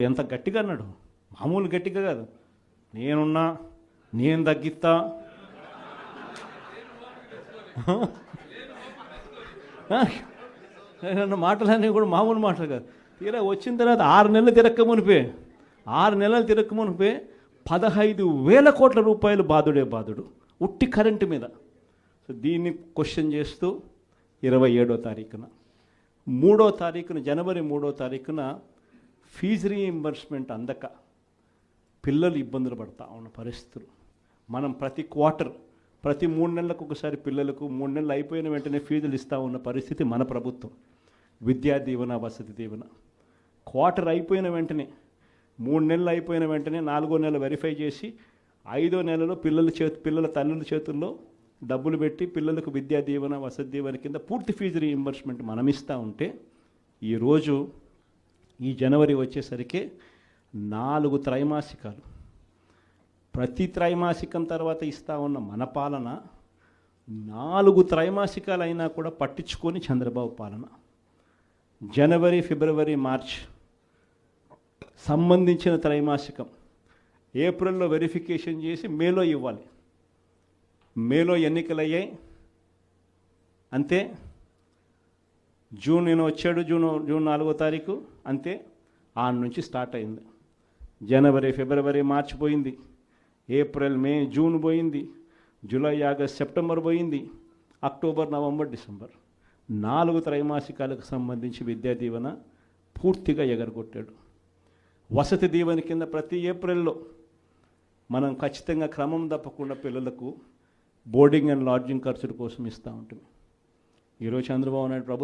ఎంత గట్టిగా అన్నాడు, మామూలు గట్టిగా కాదు. నేనున్నా, నేను తగ్గిస్తా, మాటలన్నీ కూడా మామూలు మాటలు కాదు. తీరా వచ్చిన తర్వాత 6 నెలలు తిరక్కమునిపే 15,000 కోట్ల రూపాయలు బాధుడు ఉట్టి కరెంటు మీద. సో దీన్ని క్వశ్చన్ చేస్తూ 27వ తారీఖున జనవరి 3వ తారీఖున ఫీజు రీయింబర్స్మెంట్ అందక పిల్లలు ఇబ్బందులు పడతా ఉన్న పరిస్థితులు. మనం ప్రతి క్వార్టర్, ప్రతి 3 నెలలకు ఒకసారి పిల్లలకు 3 నెలలు అయిపోయిన వెంటనే ఫీజులు ఇస్తూ ఉన్న పరిస్థితి మన ప్రభుత్వం. విద్యా దీవెన, వసతి దీవెన క్వార్టర్ అయిపోయిన వెంటనే, 3 నెలలు అయిపోయిన వెంటనే 4వ నెల వెరిఫై చేసి 5వ నెలలో పిల్లల తల్లుల చేతుల్లో డబ్బులు పెట్టి పిల్లలకు విద్యా దీవెన, వసతి దీవెన కింద పూర్తి ఫీజు రీయింబర్స్మెంట్ మనం ఇస్తూ ఉంటే, ఈరోజు ఈ జనవరి వచ్చేసరికి 4 త్రైమాసికాలు, ప్రతి త్రైమాసికం తర్వాత ఇస్తూ ఉన్న మన పాలన 4 త్రైమాసికాలు అయినా కూడా పట్టించుకొని చంద్రబాబు పాలన. జనవరి, ఫిబ్రవరి, మార్చ్ సంబంధించిన త్రైమాసికం ఏప్రిల్లో వెరిఫికేషన్ చేసి మేలో ఇవ్వాలి. మేలో ఎన్నికలు అయ్యాయి, అంతే. జూన్ వచ్చాడు, జూన్ 4వ తారీఖు, అంతే. ఆడ నుంచి స్టార్ట్ అయింది. జనవరి, ఫిబ్రవరి, మార్చ్ పోయింది, ఏప్రిల్, మే, జూన్ పోయింది, జూలై, ఆగస్ట్, సెప్టెంబర్ పోయింది, అక్టోబర్, నవంబర్, డిసెంబర్ 4 త్రైమాసికాలకు సంబంధించి విద్యా దీవెన పూర్తిగా ఎగరగొట్టాడు. వసతి దీవెన కింద ప్రతి ఏప్రిల్లో మనం ఖచ్చితంగా క్రమం తప్పకుండా పిల్లలకు బోర్డింగ్ అండ్ లాడ్జింగ్ ఖర్చుల కోసం ఇస్తూ ఉంటుంది. ఈరోజు చంద్రబాబు నాయుడు ప్రభుత్వం